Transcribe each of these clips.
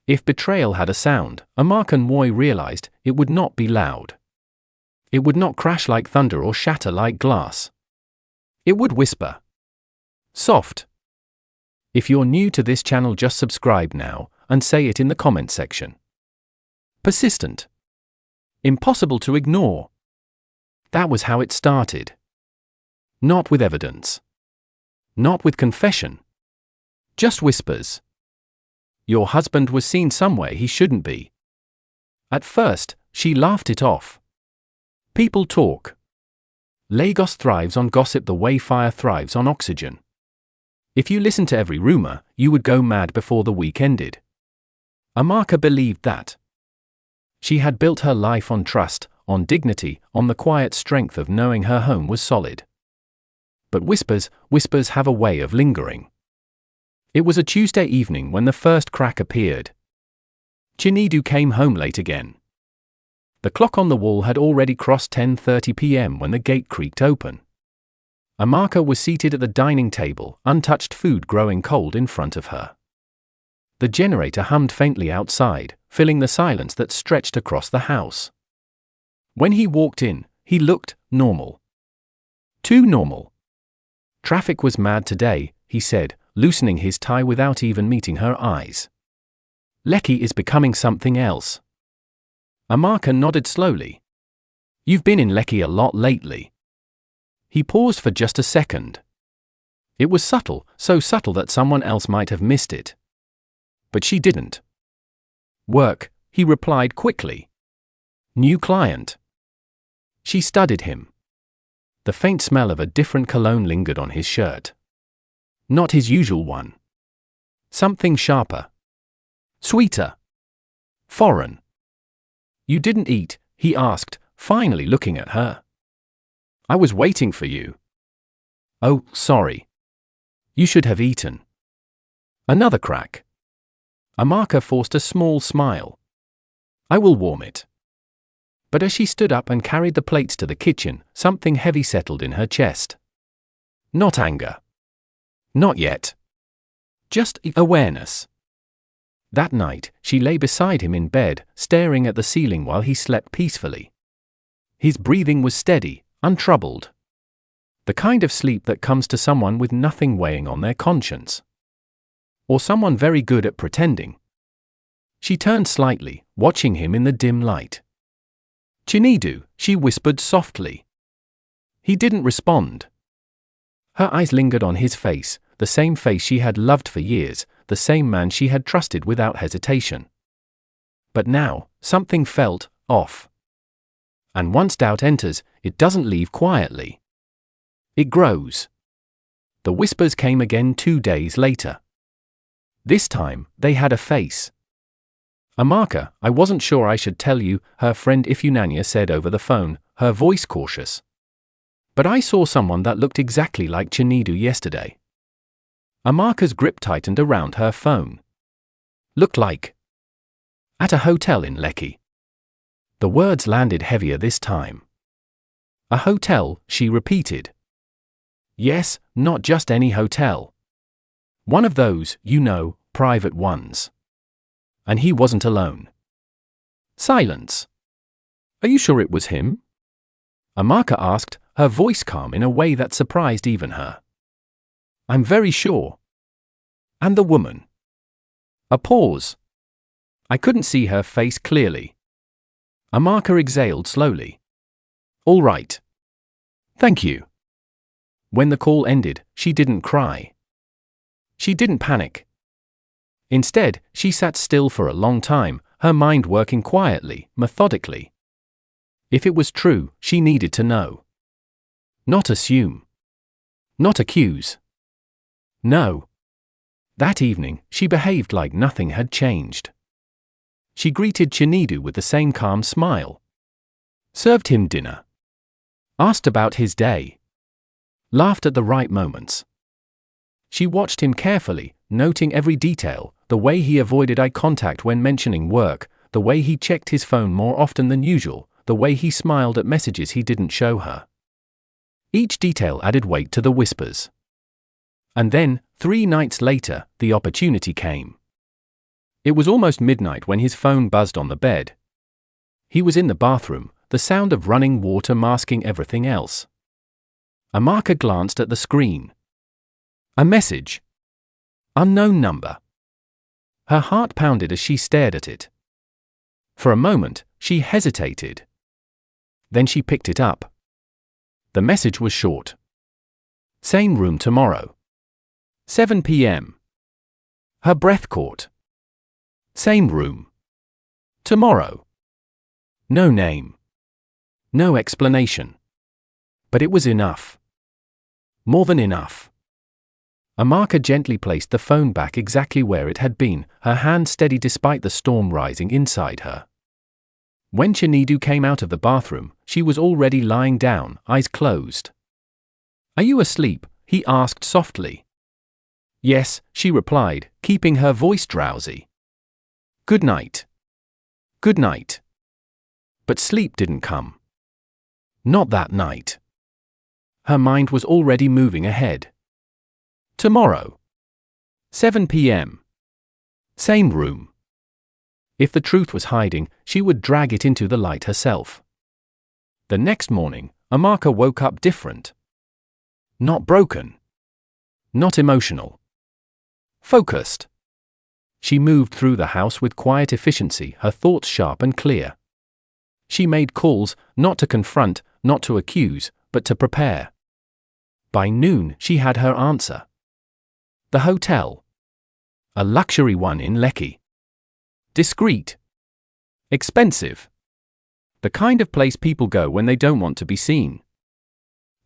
If betrayal had a sound, Amaka Nwoye realized it would not be loud. It would not crash like thunder or shatter like glass. It would whisper. Soft. If you're new to this channel, just subscribe now and say it in the comment section. Persistent. Impossible to ignore. That was how it started. Not with evidence. Not with confession. Just whispers. Your husband was seen somewhere he shouldn't be. At first, she laughed it off. People talk. Lagos thrives on gossip the way fire thrives on oxygen. If you listened to every rumor, you would go mad before the week ended. Amaka believed that. She had built her life on trust, on dignity, on the quiet strength of knowing her home was solid. But whispers have a way of lingering. It was a Tuesday evening when the first crack appeared. Chinedu came home late again. The clock on the wall had already crossed 10:30 p.m. when the gate creaked open. Amaka was seated at the dining table, untouched food growing cold in front of her. The generator hummed faintly outside, filling the silence that stretched across the house. When he walked in, he looked normal. Too normal. Traffic was mad today, he said, loosening his tie without even meeting her eyes. Lekki is becoming something else. Amaka nodded slowly. You've been in Lekki a lot lately. He paused for just a second. It was subtle, so subtle that someone else might have missed it. But she didn't. Work, he replied quickly. New client. She studied him. The faint smell of a different cologne lingered on his shirt. Not his usual one. Something sharper. Sweeter. Foreign. You didn't eat, he asked, finally looking at her. I was waiting for you. Oh, sorry. You should have eaten. Another crack. Amaka forced a small smile. I will warm it. But as she stood up and carried the plates to the kitchen, something heavy settled in her chest. Not anger. Not yet. Just awareness. That night, she lay beside him in bed, staring at the ceiling while he slept peacefully. His breathing was steady, untroubled. The kind of sleep that comes to someone with nothing weighing on their conscience. Or someone very good at pretending. She turned slightly, watching him in the dim light. Chinedu, she whispered softly. He didn't respond. Her eyes lingered on his face, the same face she had loved for years, the same man she had trusted without hesitation. But now, something felt off. And once doubt enters, it doesn't leave quietly. It grows. The whispers came again 2 days later. This time, they had a face. Amaka, I wasn't sure I should tell you, her friend Ifunanya said over the phone, her voice cautious. But I saw someone that looked exactly like Chinedu yesterday. Amaka's grip tightened around her phone. Looked like. At a hotel in Lekki. The words landed heavier this time. A hotel, she repeated. Yes, not just any hotel. One of those, you know, private ones. And he wasn't alone. Silence. Are you sure it was him? Amaka asked, her voice calm in a way that surprised even her. I'm very sure. And the woman? A pause. I couldn't see her face clearly. Amaka exhaled slowly. All right. Thank you. When the call ended, she didn't cry. She didn't panic. Instead, she sat still for a long time, her mind working quietly, methodically. If it was true, she needed to know. Not assume. Not accuse. No. That evening, she behaved like nothing had changed. She greeted Chinedu with the same calm smile. Served him dinner. Asked about his day. Laughed at the right moments. She watched him carefully, noting every detail, the way he avoided eye contact when mentioning work, the way he checked his phone more often than usual, the way he smiled at messages he didn't show her. Each detail added weight to the whispers. And then, 3 nights later, the opportunity came. It was almost midnight when his phone buzzed on the bed. He was in the bathroom, the sound of running water masking everything else. Amaka glanced at the screen. A message. Unknown number. Her heart pounded as she stared at it. For a moment, she hesitated. Then she picked it up. The message was short. Same room tomorrow. 7 p.m. Her breath caught. Same room. Tomorrow. No name. No explanation. But it was enough. More than enough. Amaka gently placed the phone back exactly where it had been, her hand steady despite the storm rising inside her. When Chinedu came out of the bathroom, she was already lying down, eyes closed. "Are you asleep?" he asked softly. "Yes," she replied, keeping her voice drowsy. "Good night." "Good night." But sleep didn't come. Not that night. Her mind was already moving ahead. Tomorrow. 7 p.m. Same room. If the truth was hiding, she would drag it into the light herself. The next morning, Amaka woke up different. Not broken. Not emotional. Focused. She moved through the house with quiet efficiency, her thoughts sharp and clear. She made calls, not to confront, not to accuse, but to prepare. By noon, she had her answer. The hotel. A luxury one in Lekki. Discreet. Expensive. The kind of place people go when they don't want to be seen.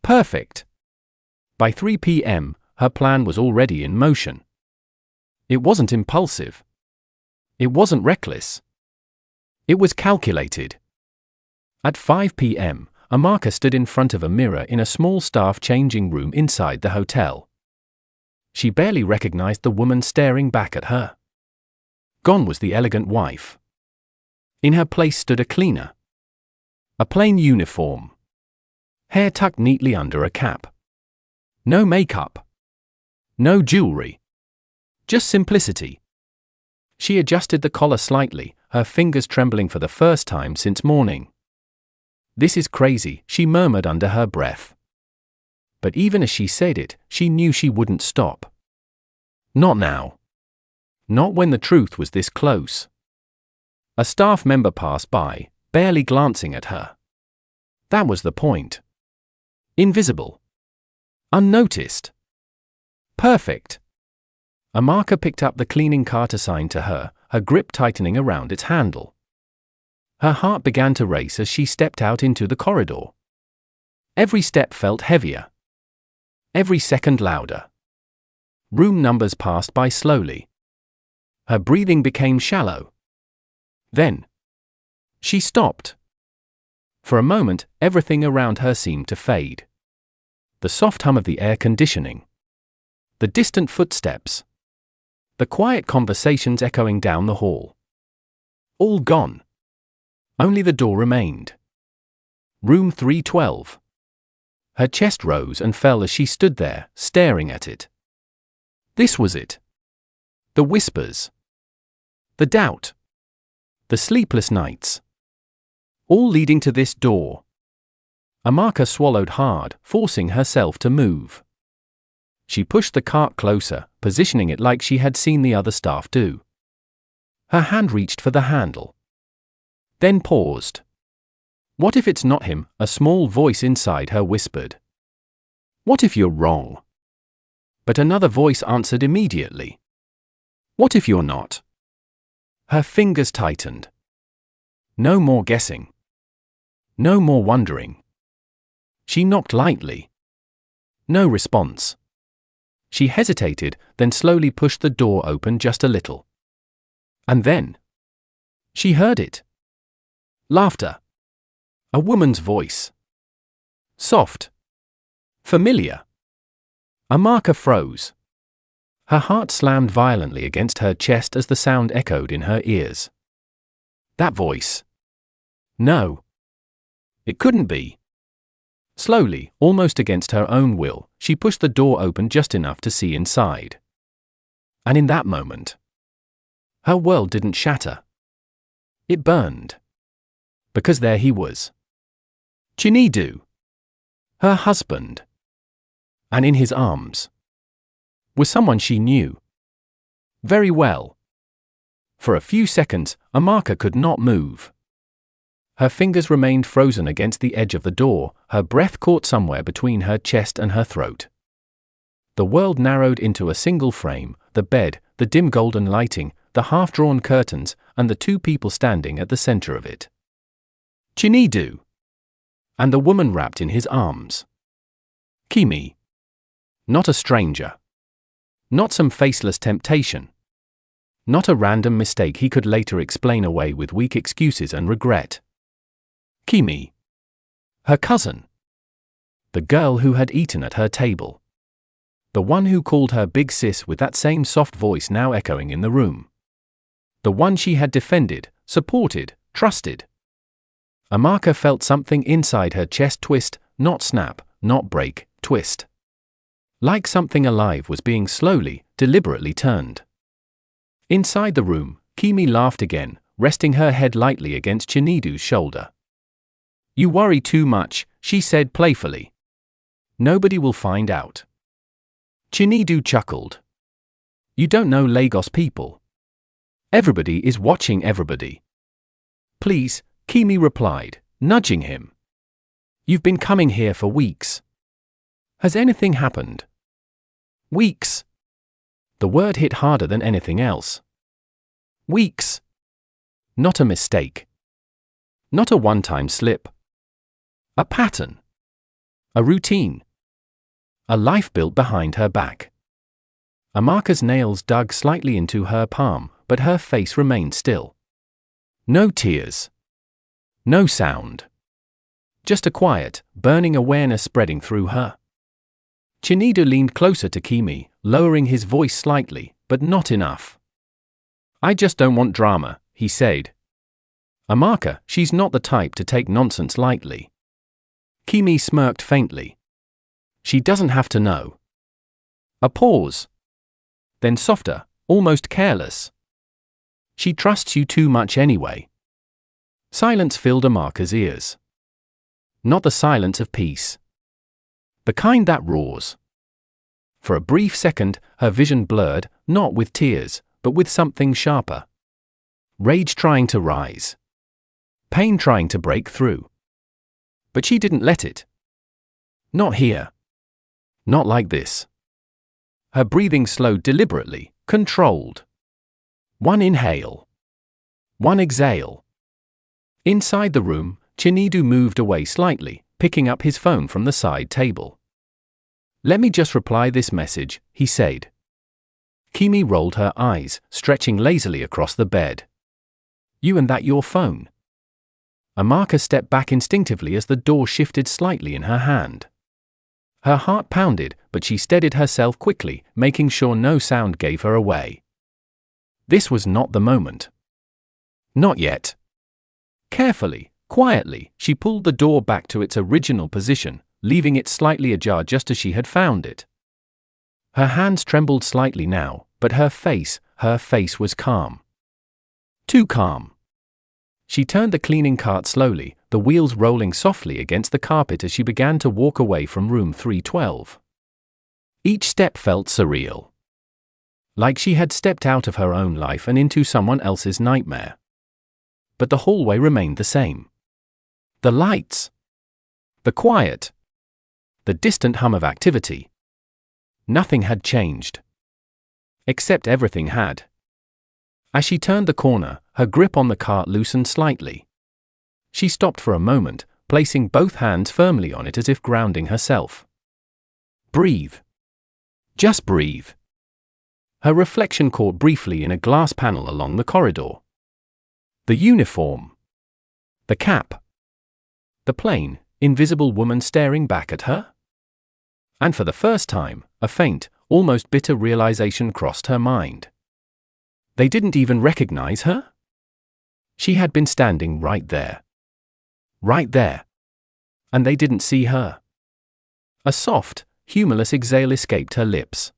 Perfect. By 3 p.m., her plan was already in motion. It wasn't impulsive. It wasn't reckless. It was calculated. At 5 p.m., Amaka stood in front of a mirror in a small staff changing room inside the hotel. She barely recognized the woman staring back at her. Gone was the elegant wife. In her place stood a cleaner. A plain uniform. Hair tucked neatly under a cap. No makeup. No jewelry. Just simplicity. She adjusted the collar slightly, her fingers trembling for the first time since morning. "This is crazy," she murmured under her breath. But even as she said it, she knew she wouldn't stop. Not now. Not when the truth was this close. A staff member passed by, barely glancing at her. That was the point. Invisible. Unnoticed. Perfect. Amaka picked up the cleaning cart assigned to her, her grip tightening around its handle. Her heart began to race as she stepped out into the corridor. Every step felt heavier. Every second louder. Room numbers passed by slowly. Her breathing became shallow. Then she stopped. For a moment, everything around her seemed to fade. The soft hum of the air conditioning. The distant footsteps. The quiet conversations echoing down the hall. All gone. Only the door remained. Room 312. Her chest rose and fell as she stood there, staring at it. This was it. The whispers. The doubt. The sleepless nights. All leading to this door. Amaka swallowed hard, forcing herself to move. She pushed the cart closer, positioning it like she had seen the other staff do. Her hand reached for the handle. Then paused. What if it's not him? A small voice inside her whispered. What if you're wrong? But another voice answered immediately. What if you're not? Her fingers tightened. No more guessing. No more wondering. She knocked lightly. No response. She hesitated, then slowly pushed the door open just a little. And then she heard it. Laughter. A woman's voice. Soft. Familiar. Amaka froze. Her heart slammed violently against her chest as the sound echoed in her ears. That voice. No. It couldn't be. Slowly, almost against her own will, she pushed the door open just enough to see inside. And in that moment, Her world didn't shatter. It burned. Because there he was. Chinedu. Her husband. And in his arms was someone she knew very well. For a few seconds, Amaka could not move. Her fingers remained frozen against the edge of the door, her breath caught somewhere between her chest and her throat. The world narrowed into a single frame, the bed, the dim golden lighting, the half-drawn curtains, and the two people standing at the center of it. Chinedu. And the woman wrapped in his arms. Kimi. Not a stranger. Not some faceless temptation. Not a random mistake he could later explain away with weak excuses and regret. Kimi. Her cousin. The girl who had eaten at her table. The one who called her big sis with that same soft voice now echoing in the room. The one she had defended, supported, trusted. Amaka felt something inside her chest twist, not snap, not break, twist. Like something alive was being slowly, deliberately turned. Inside the room, Kimi laughed again, resting her head lightly against Chinedu's shoulder. "You worry too much," she said playfully. "Nobody will find out." Chinedu chuckled. "You don't know Lagos people. Everybody is watching everybody." "Please," Kimi replied, nudging him. "You've been coming here for weeks. Has anything happened?" Weeks. The word hit harder than anything else. Weeks. Not a mistake. Not a one-time slip. A pattern. A routine. A life built behind her back. Amaka's nails dug slightly into her palm, but her face remained still. No tears. No sound. Just a quiet, burning awareness spreading through her. Chinedu leaned closer to Kimi, lowering his voice slightly, but not enough. "I just don't want drama," he said. "Amaka, she's not the type to take nonsense lightly." Kimi smirked faintly. "She doesn't have to know." A pause. Then softer, almost careless. "She trusts you too much anyway." Silence filled Amaka's ears. Not the silence of peace. The kind that roars. For a brief second, her vision blurred, not with tears, but with something sharper. Rage trying to rise. Pain trying to break through. But she didn't let it. Not here. Not like this. Her breathing slowed deliberately, controlled. One inhale. One exhale. Inside the room, Chinedu moved away slightly, picking up his phone from the side table. "Let me just reply this message," he said. Kimi rolled her eyes, stretching lazily across the bed. "You and that your phone?" Amaka stepped back instinctively as the door shifted slightly in her hand. Her heart pounded, but she steadied herself quickly, making sure no sound gave her away. This was not the moment. Not yet. Carefully, quietly, she pulled the door back to its original position, leaving it slightly ajar just as she had found it. Her hands trembled slightly now, but her face was calm. Too calm. She turned the cleaning cart slowly, the wheels rolling softly against the carpet as she began to walk away from room 312. Each step felt surreal. Like she had stepped out of her own life and into someone else's nightmare. But the hallway remained the same. The lights. The quiet. The distant hum of activity. Nothing had changed. Except everything had. As she turned the corner, her grip on the cart loosened slightly. She stopped for a moment, placing both hands firmly on it as if grounding herself. Breathe. Just breathe. Her reflection caught briefly in a glass panel along the corridor. The uniform. The cap. The plain, invisible woman staring back at her? And for the first time, a faint, almost bitter realization crossed her mind. They didn't even recognize her? She had been standing right there. Right there. And they didn't see her. A soft, humorless exhale escaped her lips.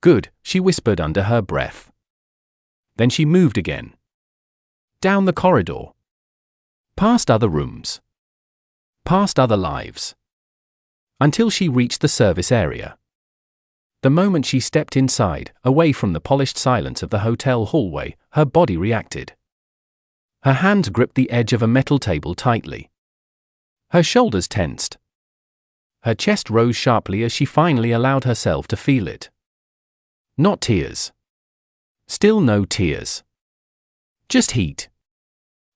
"Good," she whispered under her breath. Then she moved again. Down the corridor. Past other rooms. Past other lives. Until she reached the service area. The moment she stepped inside, away from the polished silence of the hotel hallway, her body reacted. Her hands gripped the edge of a metal table tightly. Her shoulders tensed. Her chest rose sharply as she finally allowed herself to feel it. Not tears. Still no tears. Just heat.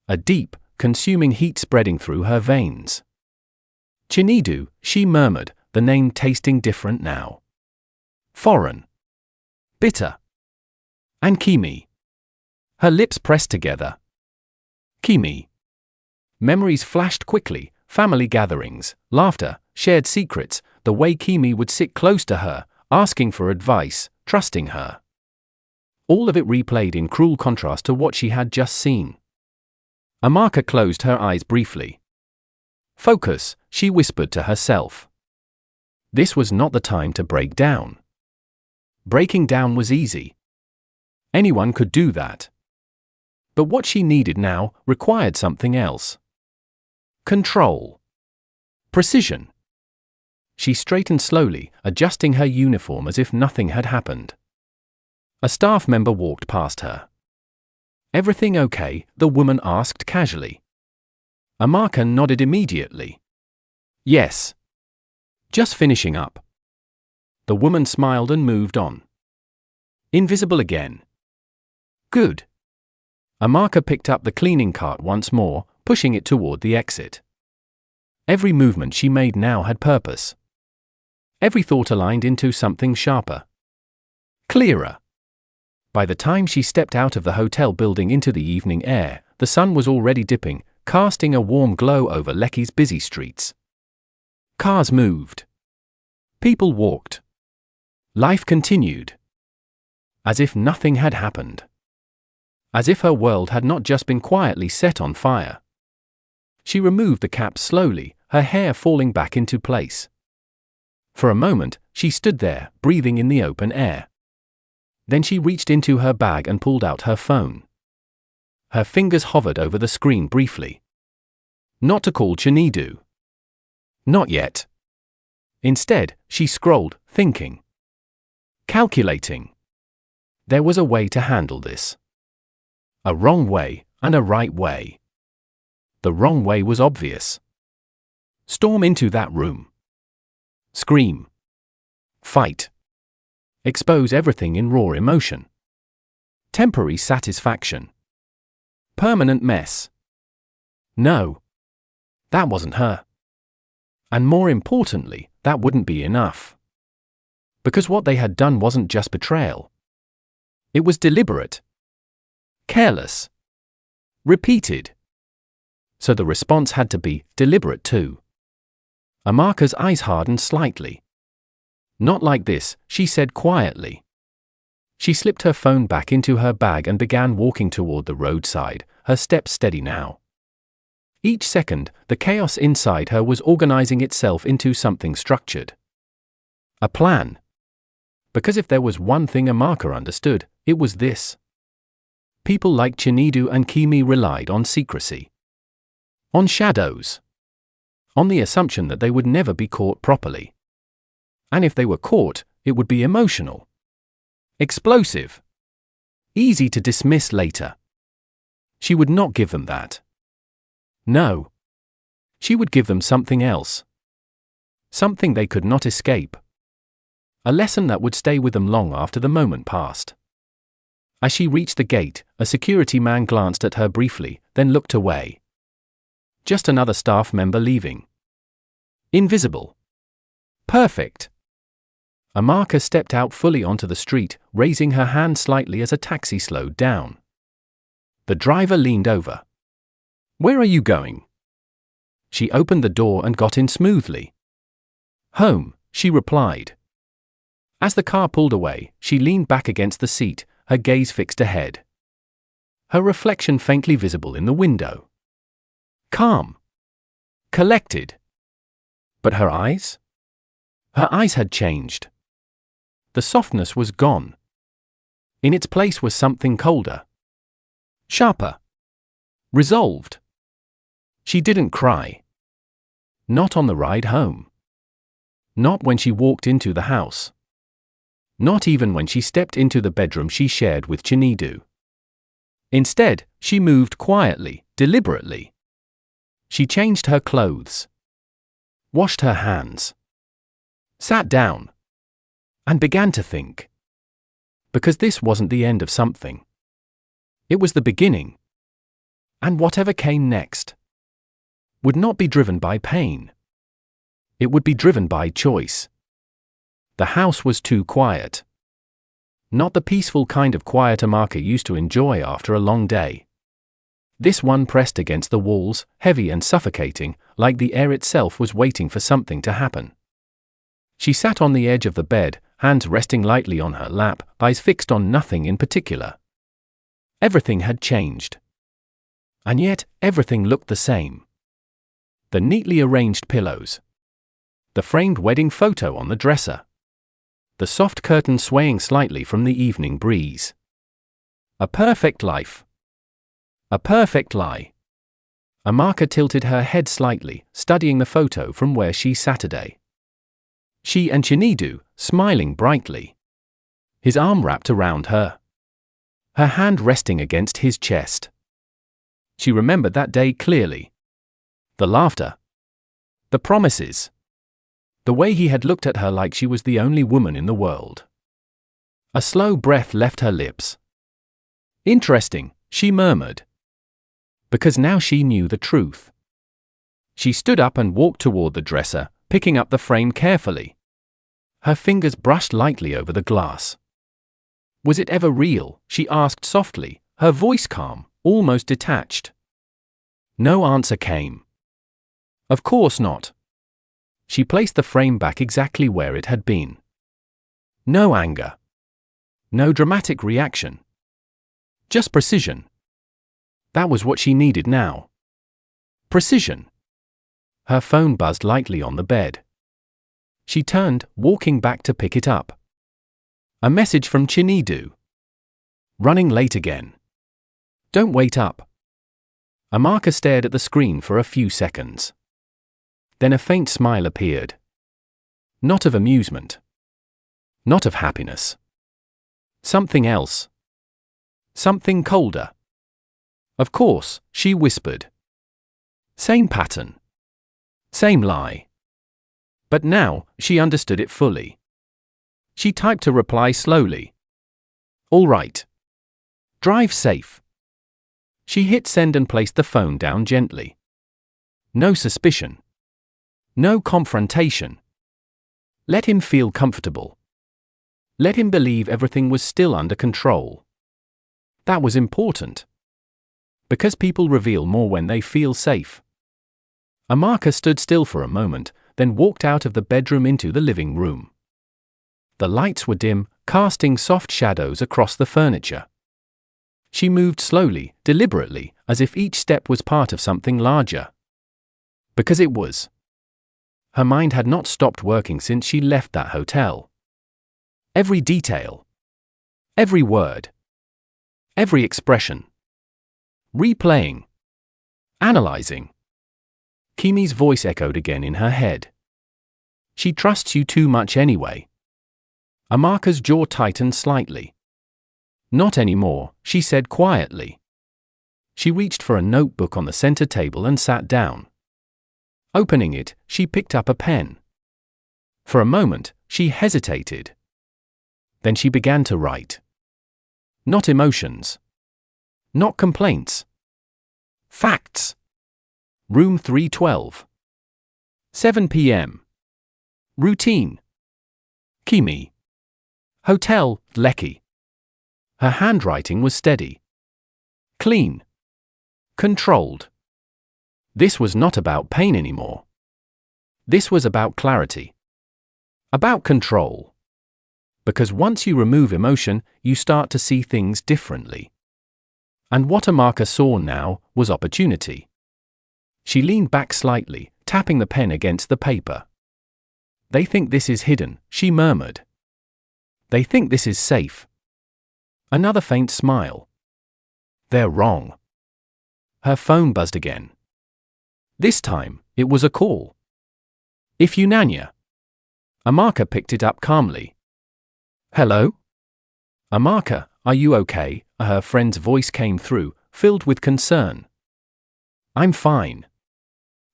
A deep, consuming heat spreading through her veins. Chinedu, she murmured, the name tasting different now. Foreign. Bitter. And Kimi. Her lips pressed together. Kimi. Memories flashed quickly, family gatherings, laughter, shared secrets, the way Kimi would sit close to her, asking for advice, trusting her. All of it replayed in cruel contrast to what she had just seen. Amaka closed her eyes briefly. Focus, she whispered to herself. This was not the time to break down. Breaking down was easy. Anyone could do that. But what she needed now required something else. Control. Precision. She straightened slowly, adjusting her uniform as if nothing had happened. A staff member walked past her. Everything okay? The woman asked casually. Amaka nodded immediately. Yes. Just finishing up. The woman smiled and moved on. Invisible again. Good. Amaka picked up the cleaning cart once more, pushing it toward the exit. Every movement she made now had purpose. Every thought aligned into something sharper. Clearer. By the time she stepped out of the hotel building into the evening air, the sun was already dipping, casting a warm glow over Lekki's busy streets. Cars moved. People walked. Life continued. As if nothing had happened. As if her world had not just been quietly set on fire. She removed the cap slowly, her hair falling back into place. For a moment, she stood there, breathing in the open air. Then she reached into her bag and pulled out her phone. Her fingers hovered over the screen briefly. Not to call Chinedu. Not yet. Instead, she scrolled, thinking. Calculating. There was a way to handle this. A wrong way, and a right way. The wrong way was obvious. Storm into that room. Scream. Fight. Expose everything in raw emotion. Temporary satisfaction. Permanent mess. No. That wasn't her. And more importantly, that wouldn't be enough. Because what they had done wasn't just betrayal. It was deliberate. Careless. Repeated. So the response had to be deliberate too. Amaka's eyes hardened slightly. Not like this, she said quietly. She slipped her phone back into her bag and began walking toward the roadside, her steps steady now. Each second, the chaos inside her was organizing itself into something structured. A plan. Because if there was one thing Amaka understood, it was this. People like Chinedu and Kimi relied on secrecy. On shadows. On the assumption that they would never be caught properly. And if they were caught, it would be emotional. Explosive. Easy to dismiss later. She would not give them that. No. She would give them something else. Something they could not escape. A lesson that would stay with them long after the moment passed. As she reached the gate, a security man glanced at her briefly, then looked away. Just another staff member leaving. Invisible. Perfect. Amaka stepped out fully onto the street, raising her hand slightly as a taxi slowed down. The driver leaned over. Where are you going? She opened the door and got in smoothly. Home, she replied. As the car pulled away, she leaned back against the seat, her gaze fixed ahead. Her reflection faintly visible in the window. Calm. Collected. But her eyes? Her eyes had changed. The softness was gone. In its place was something colder, Sharper. Resolved. She didn't cry. Not on the ride home. Not when she walked into the house. Not even when she stepped into the bedroom she shared with Chinedu. Instead, she moved quietly, deliberately. She changed her clothes, washed her hands, sat down, and began to think. Because this wasn't the end of something. It was the beginning. And whatever came next would not be driven by pain. It would be driven by choice. The house was too quiet. Not the peaceful kind of quiet Amaka used to enjoy after a long day. This one pressed against the walls, heavy and suffocating, like the air itself was waiting for something to happen. She sat on the edge of the bed, hands resting lightly on her lap, eyes fixed on nothing in particular. Everything had changed. And yet, everything looked the same. The neatly arranged pillows. The framed wedding photo on the dresser. The soft curtain swaying slightly from the evening breeze. A perfect life. A perfect lie. Amaka tilted her head slightly, studying the photo from where she sat today. She and Chinedu, smiling brightly. His arm wrapped around her. Her hand resting against his chest. She remembered that day clearly. The laughter. The promises. The way he had looked at her like she was the only woman in the world. A slow breath left her lips. Interesting, she murmured. Because now she knew the truth. She stood up and walked toward the dresser, picking up the frame carefully. Her fingers brushed lightly over the glass. Was it ever real? She asked softly, her voice calm, almost detached. No answer came. Of course not. She placed the frame back exactly where it had been. No anger. No dramatic reaction. Just precision. That was what she needed now. Precision. Her phone buzzed lightly on the bed. She turned, walking back to pick it up. A message from Chinedu. Running late again. Don't wait up. Amaka stared at the screen for a few seconds. Then a faint smile appeared. Not of amusement. Not of happiness. Something else. Something colder. Of course, she whispered. Same pattern. Same lie. But now, she understood it fully. She typed a reply slowly. All right. Drive safe. She hit send and placed the phone down gently. No suspicion. No confrontation. Let him feel comfortable. Let him believe everything was still under control. That was important. Because people reveal more when they feel safe. Amaka stood still for a moment, then walked out of the bedroom into the living room. The lights were dim, casting soft shadows across the furniture. She moved slowly, deliberately, as if each step was part of something larger. Because it was. Her mind had not stopped working since she left that hotel. Every detail. Every word. Every expression. Replaying. Analyzing. Kimi's voice echoed again in her head. She trusts you too much anyway. Amaka's jaw tightened slightly. Not anymore, she said quietly. She reached for a notebook on the center table and sat down. Opening it, she picked up a pen. For a moment, she hesitated. Then she began to write. Not emotions. Not complaints. Facts. Room 312. 7 p.m. Routine. Kimi. Hotel, Lekki. Her handwriting was steady. Clean. Controlled. This was not about pain anymore. This was about clarity. About control. Because once you remove emotion, you start to see things differently. And what Amaka saw now was opportunity. She leaned back slightly, tapping the pen against the paper. They think this is hidden, she murmured. They think this is safe. Another faint smile. They're wrong. Her phone buzzed again. This time, it was a call. Ifeanyi. Amaka picked it up calmly. Hello? Amaka, are you okay? Her friend's voice came through, filled with concern. I'm fine.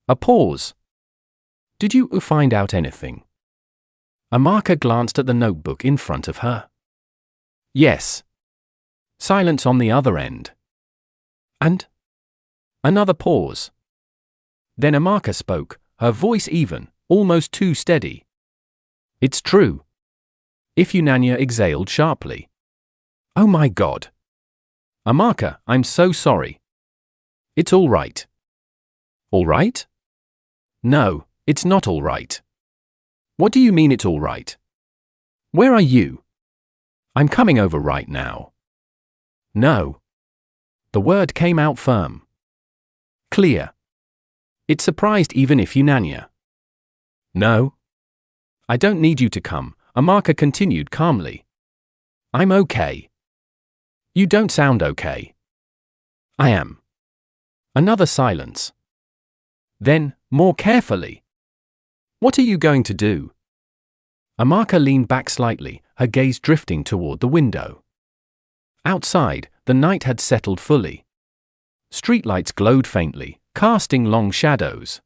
A pause. Did you find out anything? Amaka glanced at the notebook in front of her. Yes. Silence on the other end. And? Another pause. Then Amaka spoke, her voice even, almost too steady. It's true. Ifeanyi exhaled sharply. Oh my God. Amaka, I'm so sorry. It's all right. All right? No, it's not all right. What do you mean it's all right? Where are you? I'm coming over right now. No. The word came out firm. Clear. It surprised even Ifeanyi. No. I don't need you to come, Amaka continued calmly. I'm okay. You don't sound okay. I am. Another silence. Then, more carefully. What are you going to do? Amaka leaned back slightly, her gaze drifting toward the window. Outside, the night had settled fully. Streetlights glowed faintly, casting long shadows.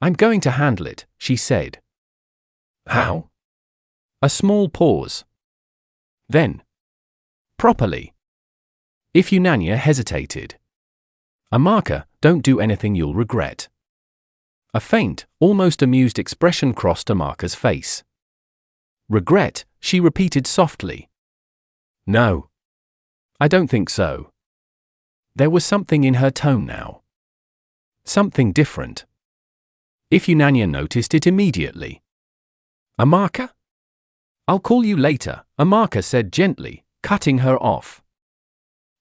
I'm going to handle it, she said. How? A small pause. Then. Properly. Ifeanyi hesitated. Amaka, don't do anything you'll regret. A faint, almost amused expression crossed Amaka's face. Regret, she repeated softly. No. I don't think so. There was something in her tone now. Something different. Ifeanyi noticed it immediately. Amaka? I'll call you later, Amaka said gently, cutting her off.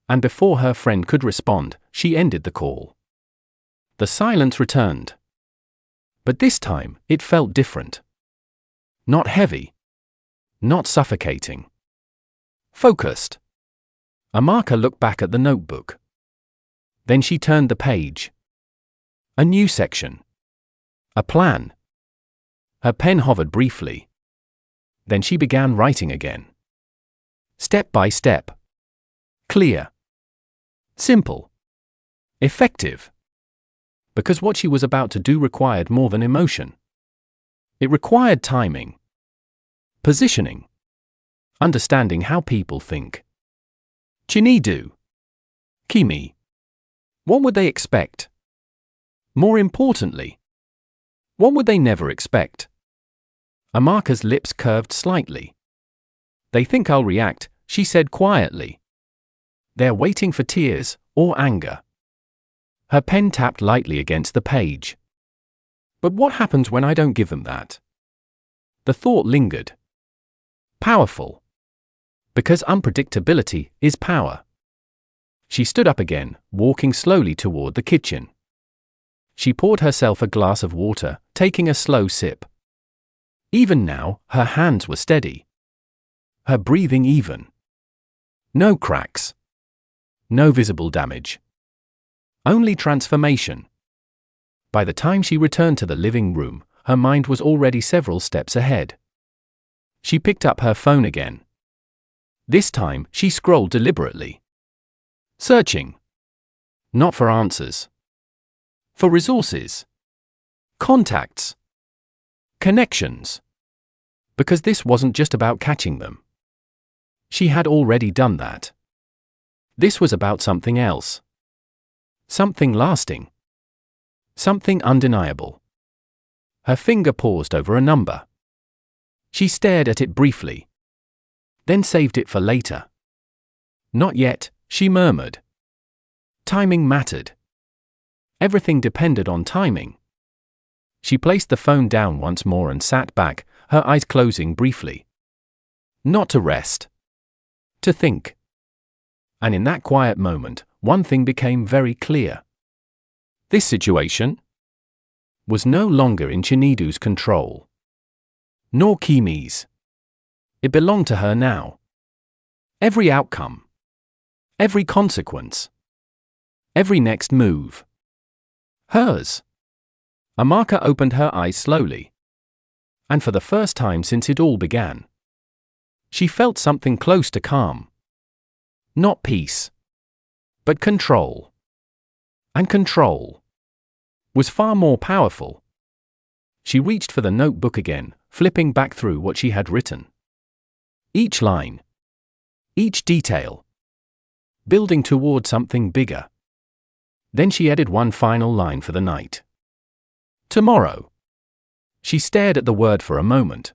And before her friend could respond, she ended the call. The silence returned. But this time, it felt different. Not heavy. Not suffocating. Focused. Amaka looked back at the notebook. Then she turned the page. A new section. A plan. Her pen hovered briefly. Then she began writing again. Step by step. Clear. Simple. Effective. Because what she was about to do required more than emotion. It required timing. Positioning. Understanding how people think. Chinedu. Kimi. What would they expect? More importantly, what would they never expect? Amaka's lips curved slightly. They think I'll react, she said quietly. They're waiting for tears, or anger. Her pen tapped lightly against the page. But what happens when I don't give them that? The thought lingered. Powerful. Because unpredictability is power. She stood up again, walking slowly toward the kitchen. She poured herself a glass of water, taking a slow sip. Even now, her hands were steady. Her breathing even. No cracks. No visible damage. Only transformation. By the time she returned to the living room, her mind was already several steps ahead. She picked up her phone again. This time, she scrolled deliberately. Searching. Not for answers. For resources. Contacts. Connections. Because this wasn't just about catching them. She had already done that. This was about something else. Something lasting. Something undeniable. Her finger paused over a number. She stared at it briefly. Then saved it for later. Not yet, she murmured. Timing mattered. Everything depended on timing. She placed the phone down once more and sat back, her eyes closing briefly. Not to rest. To think. And in that quiet moment, one thing became very clear. This situation was no longer in Chinedu's control. Nor Kimi's. It belonged to her now. Every outcome. Every consequence. Every next move. Hers. Amaka opened her eyes slowly. And for the first time since it all began, she felt something close to calm. Not peace, but control. And control was far more powerful. She reached for the notebook again, flipping back through what she had written. Each line, each detail, building toward something bigger. Then she added one final line for the night. Tomorrow. She stared at the word for a moment,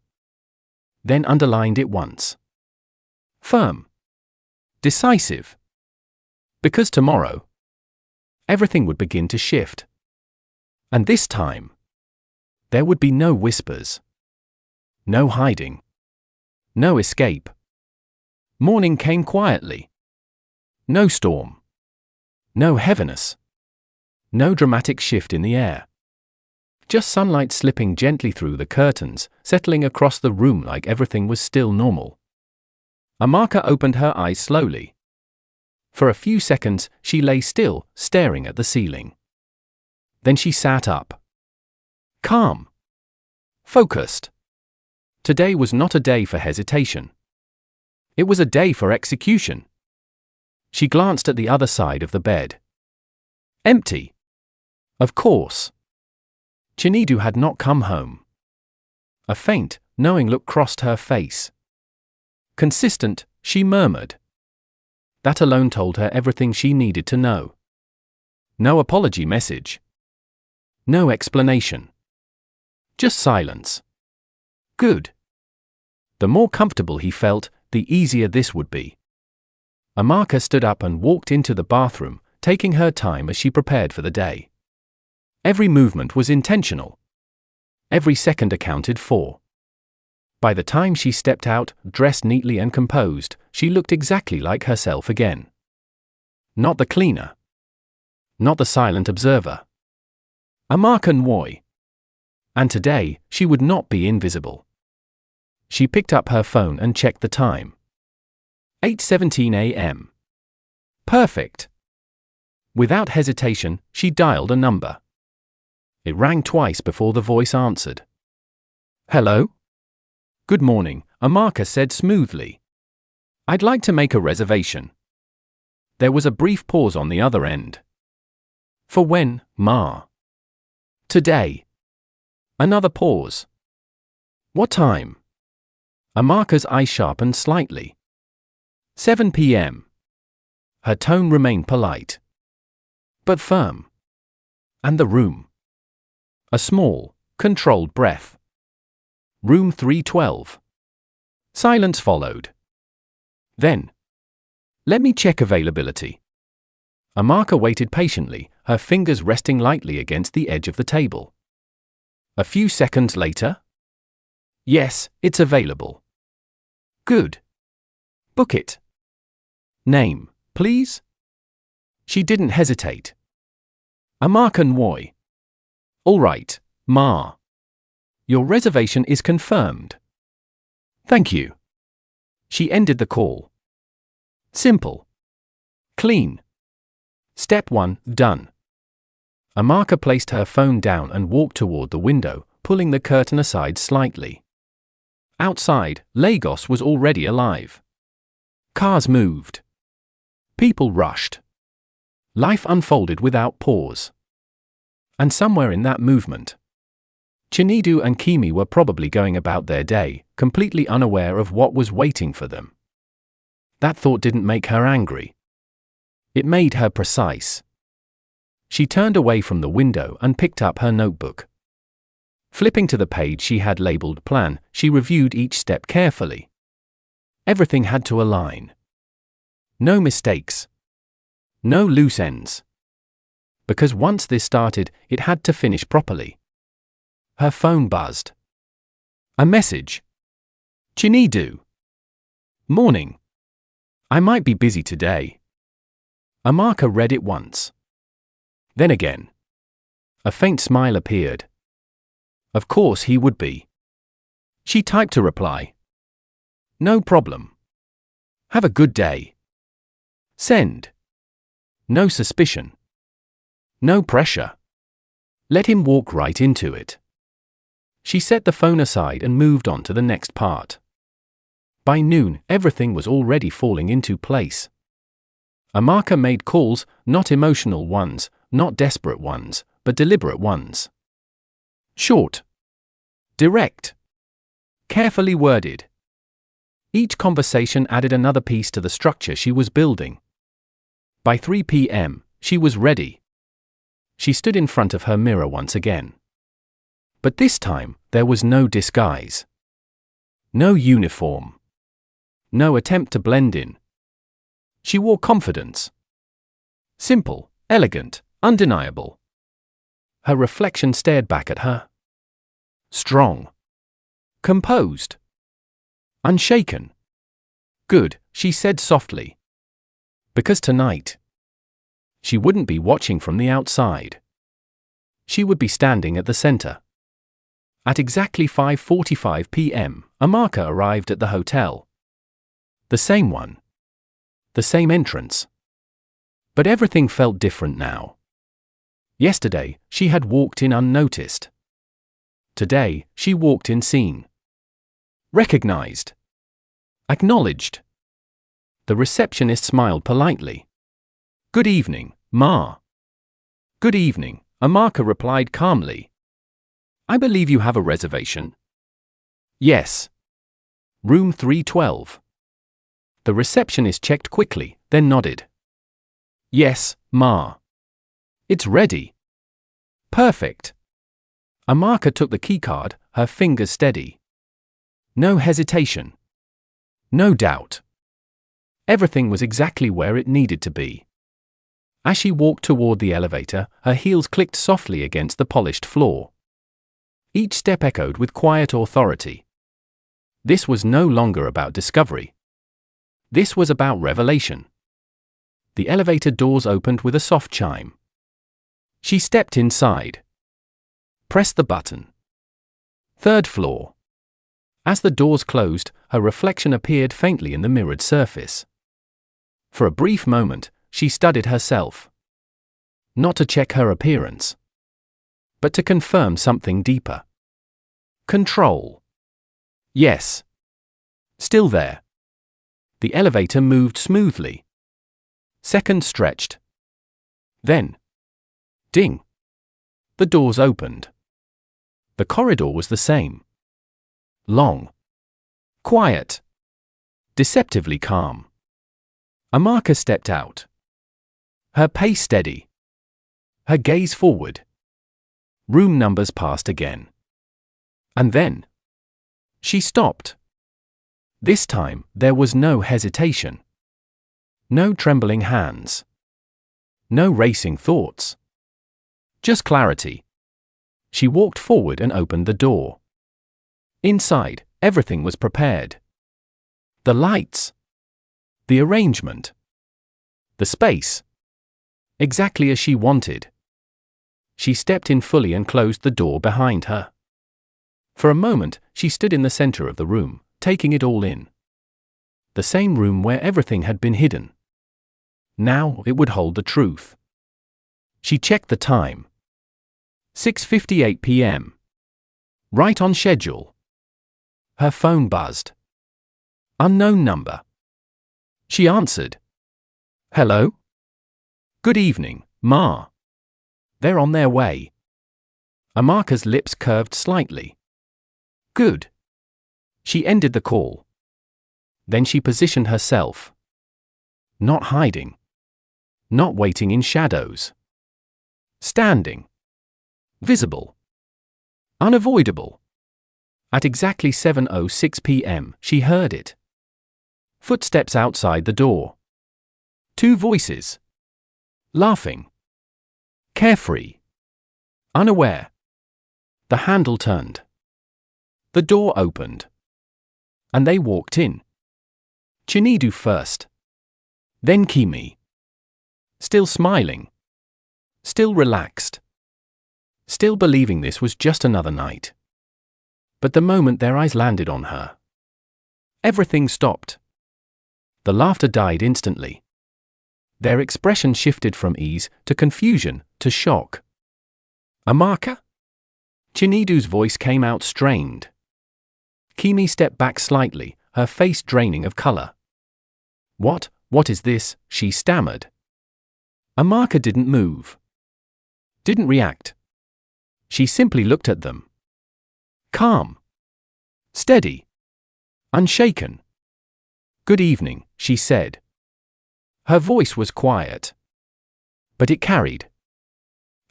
then underlined it once. Firm. Decisive. Because tomorrow, everything would begin to shift. And this time, there would be no whispers. No hiding. No escape. Morning came quietly. No storm. No heaviness. No dramatic shift in the air. Just sunlight slipping gently through the curtains, settling across the room like everything was still normal. Amaka opened her eyes slowly. For a few seconds, she lay still, staring at the ceiling. Then she sat up. Calm. Focused. Today was not a day for hesitation. It was a day for execution. She glanced at the other side of the bed. Empty. Of course. Chinedu had not come home. A faint, knowing look crossed her face. Consistent, she murmured. That alone told her everything she needed to know. No apology message. No explanation. Just silence. Good. The more comfortable he felt, the easier this would be. Amaka stood up and walked into the bathroom, taking her time as she prepared for the day. Every movement was intentional. Every second accounted for. By the time she stepped out, dressed neatly and composed, she looked exactly like herself again. Not the cleaner. Not the silent observer. Amaka Nwoye. And today, she would not be invisible. She picked up her phone and checked the time. 8:17 a.m. Perfect. Without hesitation, she dialed a number. It rang twice before the voice answered. Hello? Good morning, Amaka said smoothly. I'd like to make a reservation. There was a brief pause on the other end. For when, Ma? Today. Another pause. What time? Amaka's eyes sharpened slightly. 7 p.m. Her tone remained polite, but firm. And the room. A small, controlled breath. Room 312. Silence followed. Then. Let me check availability. Amaka waited patiently, her fingers resting lightly against the edge of the table. A few seconds later. Yes, it's available. Good. Book it. Name, please? She didn't hesitate. Amaka Nwoye. All right, Ma. Your reservation is confirmed. Thank you. She ended the call. Simple. Clean. Step 1, done. Amaka placed her phone down and walked toward the window, pulling the curtain aside slightly. Outside, Lagos was already alive. Cars moved. People rushed. Life unfolded without pause. And somewhere in that movement, Chinedu and Kimi were probably going about their day, completely unaware of what was waiting for them. That thought didn't make her angry. It made her precise. She turned away from the window and picked up her notebook. Flipping to the page she had labeled Plan, she reviewed each step carefully. Everything had to align. No mistakes. No loose ends. Because once this started, it had to finish properly. Her phone buzzed. A message. Chinedu. Morning. I might be busy today. Amaka read it once. Then again. A faint smile appeared. Of course he would be. She typed a reply. No problem. Have a good day. Send. No suspicion. No pressure. Let him walk right into it. She set the phone aside and moved on to the next part. By noon, everything was already falling into place. Amaka made calls, not emotional ones, not desperate ones, but deliberate ones. Short. Direct. Carefully worded. Each conversation added another piece to the structure she was building. By 3 p.m., she was ready. She stood in front of her mirror once again. But this time, there was no disguise. No uniform. No attempt to blend in. She wore confidence. Simple, elegant, undeniable. Her reflection stared back at her. Strong. Composed. Unshaken. Good, she said softly. Because tonight, she wouldn't be watching from the outside. She would be standing at the center. At exactly 5:45 p.m., Amaka arrived at the hotel. The same one. The same entrance. But everything felt different now. Yesterday, she had walked in unnoticed. Today, she walked in seen. Recognized. Acknowledged. The receptionist smiled politely. Good evening, Ma. Good evening, Amaka replied calmly. I believe you have a reservation. Yes. Room 312. The receptionist checked quickly, then nodded. Yes, Ma. It's ready. Perfect. Amaka took the keycard, her fingers steady. No hesitation. No doubt. Everything was exactly where it needed to be. As she walked toward the elevator, her heels clicked softly against the polished floor. Each step echoed with quiet authority. This was no longer about discovery. This was about revelation. The elevator doors opened with a soft chime. She stepped inside. Pressed the button. 3rd floor. As the doors closed, her reflection appeared faintly in the mirrored surface. For a brief moment, she studied herself. Not to check her appearance, but to confirm something deeper. Control. Yes. Still there. The elevator moved smoothly. Seconds stretched. Then, ding. The doors opened. The corridor was the same. Long. Quiet. Deceptively calm. Amaka stepped out. Her pace steady. Her gaze forward. Room numbers passed again. And then, she stopped. This time, there was no hesitation. No trembling hands. No racing thoughts. Just clarity. She walked forward and opened the door. Inside, everything was prepared. The lights. The arrangement. The space. Exactly as she wanted. She stepped in fully and closed the door behind her. For a moment, she stood in the center of the room, taking it all in. The same room where everything had been hidden. Now it would hold the truth. She checked the time. 6:58 p.m. Right on schedule. Her phone buzzed. Unknown number. She answered. Hello? Good evening, Ma. They're on their way. Amaka's lips curved slightly. Good. She ended the call. Then she positioned herself. Not hiding. Not waiting in shadows. Standing. Visible. Unavoidable. At exactly 7:06 p.m., she heard it. Footsteps outside the door. 2 voices. Laughing. Carefree. Unaware. The handle turned. The door opened. And they walked in. Chinedu first. Then Kimi. Still smiling. Still relaxed. Still believing this was just another night. But the moment their eyes landed on her, everything stopped. The laughter died instantly. Their expression shifted from ease to confusion to shock. Amaka? Chinedu's voice came out strained. Kimi stepped back slightly, her face draining of color. What is this?" she stammered. Amaka didn't move. Didn't react. She simply looked at them. Calm. Steady. Unshaken. "Good evening," she said. Her voice was quiet. But it carried.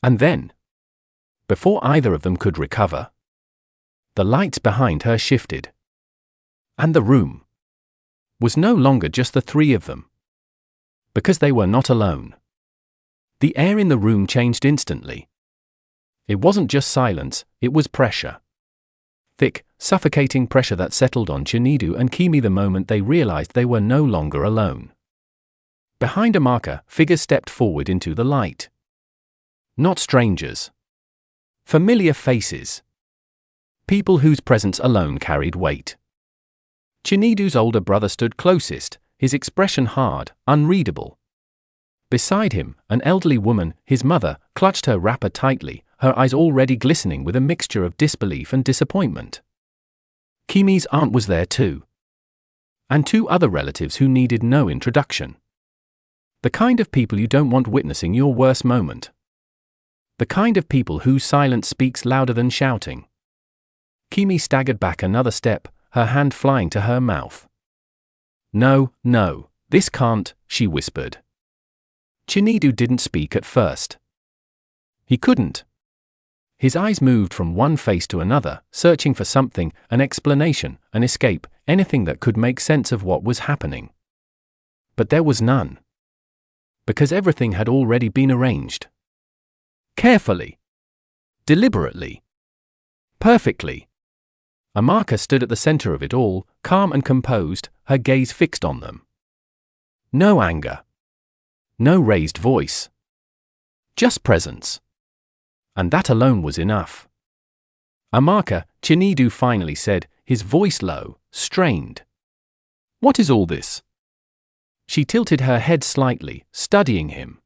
And then, before either of them could recover, the lights behind her shifted. And the room was no longer just the three of them. Because they were not alone. The air in the room changed instantly. It wasn't just silence, it was pressure. Thick, suffocating pressure that settled on Chinedu and Kimi the moment they realized they were no longer alone. Behind Amaka, figures stepped forward into the light. Not strangers. Familiar faces. People whose presence alone carried weight. Chinedu's older brother stood closest, his expression hard, unreadable. Beside him, an elderly woman, his mother, clutched her wrapper tightly, her eyes already glistening with a mixture of disbelief and disappointment. Kimi's aunt was there too. And two other relatives who needed no introduction. The kind of people you don't want witnessing your worst moment. The kind of people whose silence speaks louder than shouting. Kimi staggered back another step, her hand flying to her mouth. No, this can't," she whispered. Chinedu didn't speak at first. He couldn't. His eyes moved from one face to another, searching for something, an explanation, an escape, anything that could make sense of what was happening. But there was none. Because everything had already been arranged. Carefully. Deliberately. Perfectly. Amaka stood at the center of it all, calm and composed, her gaze fixed on them. No anger. No raised voice. Just presence. And that alone was enough. Amaka, Chinedu finally said, his voice low, strained. "What is all this?" She tilted her head slightly, studying him.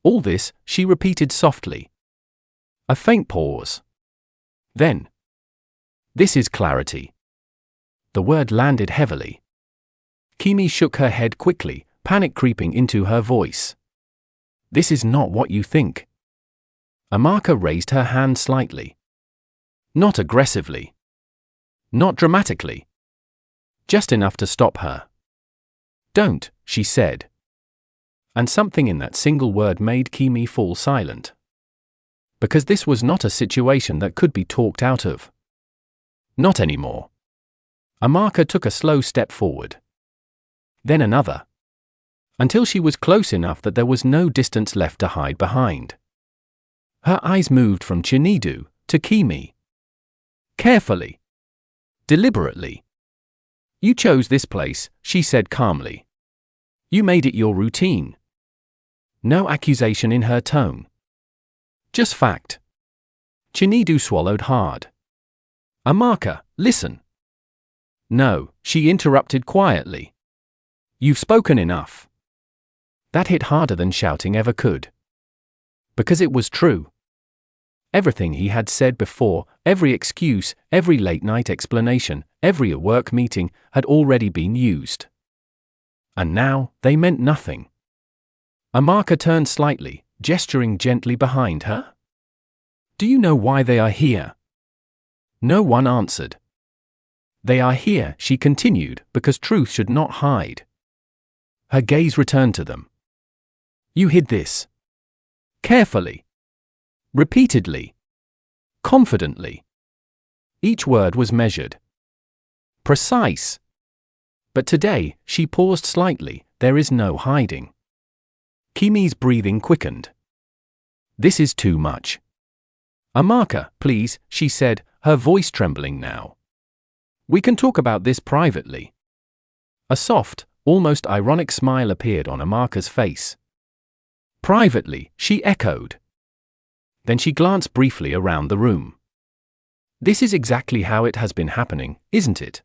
"All this," she repeated softly. A faint pause. Then, "This is clarity." The word landed heavily. Kimi shook her head quickly, panic creeping into her voice. "This is not what you think." Amaka raised her hand slightly. Not aggressively. Not dramatically. Just enough to stop her. "Don't," she said. And something in that single word made Kimi fall silent. Because this was not a situation that could be talked out of. Not anymore. Amaka took a slow step forward. Then another. Until she was close enough that there was no distance left to hide behind. Her eyes moved from Chinedu to Kimi. Carefully. Deliberately. "You chose this place," she said calmly. "You made it your routine." No accusation in her tone. Just fact. Chinedu swallowed hard. "Amaka, listen." "No," she interrupted quietly. "You've spoken enough." That hit harder than shouting ever could. Because it was true. Everything he had said before, every excuse, every late-night explanation, every work meeting, had already been used. And now, they meant nothing. Amaka turned slightly, gesturing gently behind her. "Do you know why they are here?" No one answered. "They are here," she continued, "because truth should not hide." Her gaze returned to them. "You hid this. Carefully. Repeatedly. Confidently. Each word was measured. Precise. But today," she paused slightly, "there is no hiding." Kimi's breathing quickened. "This is too much." "Amaka, please," she said, her voice trembling now. "We can talk about this privately." A soft, almost ironic smile appeared on Amaka's face. "Privately," she echoed. Then she glanced briefly around the room. "This is exactly how it has been happening, isn't it?"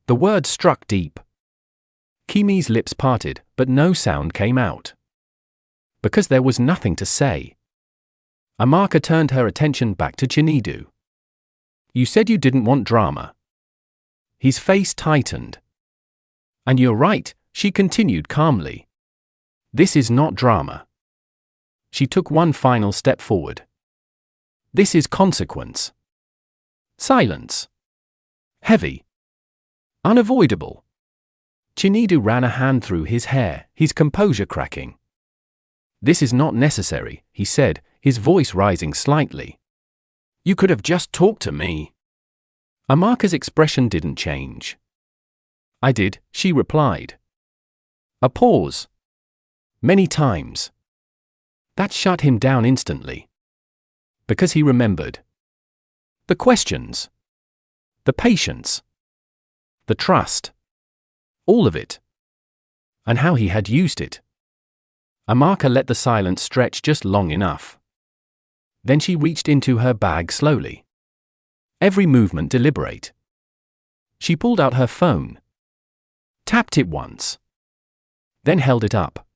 The word struck deep. Kimi's lips parted, but no sound came out. Because there was nothing to say. Amaka turned her attention back to Chinedu. You said you didn't want drama. His face tightened. And you're right, she continued calmly. This is not drama. She took one final step forward. This is consequence. Silence. Heavy. Unavoidable. Chinedu ran a hand through his hair, his composure cracking. This is not necessary, he said, his voice rising slightly. You could have just talked to me. Amaka's expression didn't change. I did, she replied. A pause. Many times. That shut him down instantly. Because he remembered. The questions. The patience. The trust. All of it. And how he had used it. Amaka let the silence stretch just long enough. Then she reached into her bag slowly. Every movement deliberate. She pulled out her phone. Tapped it once. Then held it up.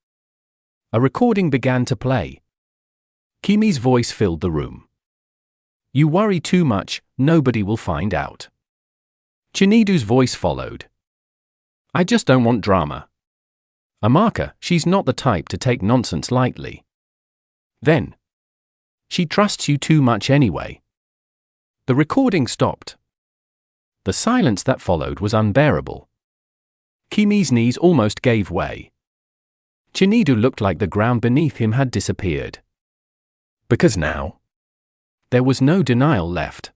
A recording began to play. Kimi's voice filled the room. You worry too much, nobody will find out. Chinedu's voice followed. I just don't want drama. Amaka, she's not the type to take nonsense lightly. Then. She trusts you too much anyway. The recording stopped. The silence that followed was unbearable. Kimi's knees almost gave way. Chinedu looked like the ground beneath him had disappeared. Because now, there was no denial left.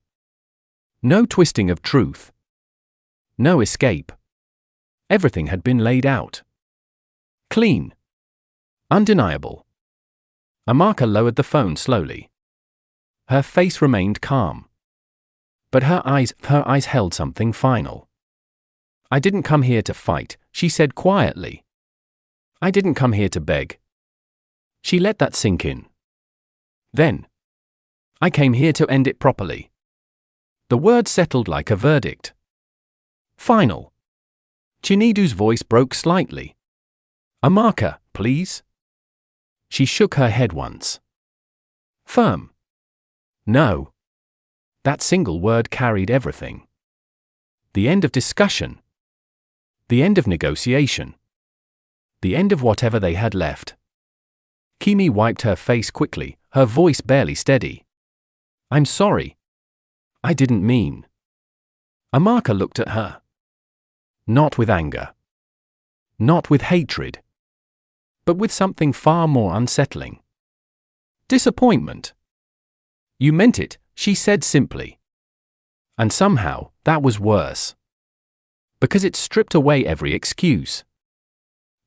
No twisting of truth. No escape. Everything had been laid out. Clean. Undeniable. Amaka lowered the phone slowly. Her face remained calm. But her eyes held something final. I didn't come here to fight, she said quietly. I didn't come here to beg. She let that sink in. Then. I came here to end it properly. The word settled like a verdict. Final. Chinedu's voice broke slightly. Amaka, please? She shook her head once. Firm. No. That single word carried everything. The end of discussion. The end of negotiation. The end of whatever they had left. Kimi wiped her face quickly, her voice barely steady. I'm sorry. I didn't mean. Amaka looked at her. Not with anger. Not with hatred. But with something far more unsettling. Disappointment. You meant it, she said simply. And somehow, that was worse. Because it stripped away every excuse.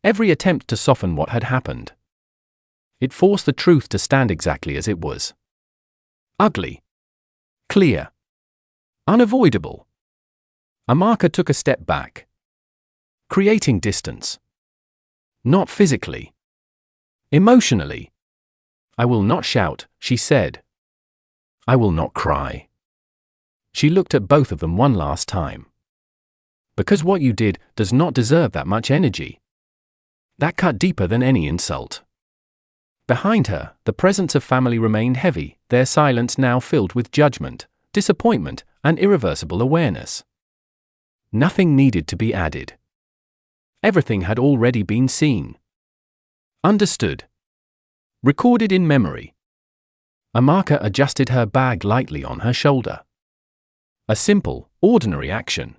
Every attempt to soften what had happened. It forced the truth to stand exactly as it was. Ugly. Clear. Unavoidable. Amaka took a step back. Creating distance. Not physically. Emotionally. I will not shout, she said. I will not cry. She looked at both of them one last time. Because what you did does not deserve that much energy. That cut deeper than any insult. Behind her, the presence of family remained heavy, their silence now filled with judgment, disappointment, and irreversible awareness. Nothing needed to be added. Everything had already been seen. Understood. Recorded in memory. Amaka adjusted her bag lightly on her shoulder. A simple, ordinary action.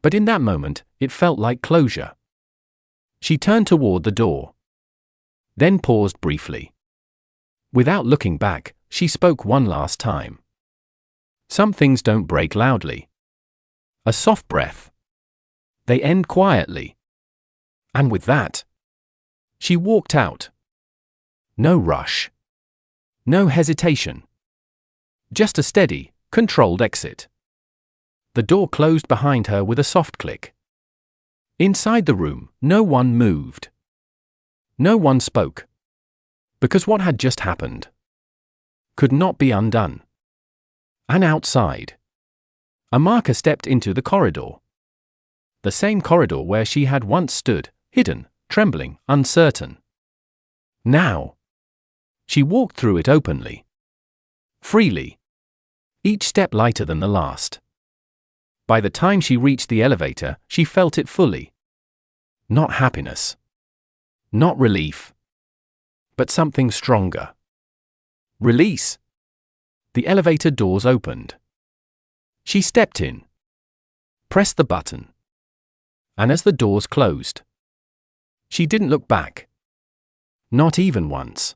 But in that moment, it felt like closure. She turned toward the door. Then paused briefly. Without looking back, she spoke one last time. Some things don't break loudly. A soft breath. They end quietly. And with that, she walked out. No rush. No hesitation. Just a steady, controlled exit. The door closed behind her with a soft click. Inside the room, no one moved. No one spoke. Because what had just happened could not be undone. And outside, Amaka stepped into the corridor. The same corridor where she had once stood, hidden, trembling, uncertain. Now. She walked through it openly. Freely. Each step lighter than the last. By the time she reached the elevator, she felt it fully. Not happiness. Not relief. But something stronger. Release. The elevator doors opened. She stepped in. Pressed the button. And as the doors closed, she didn't look back. Not even once.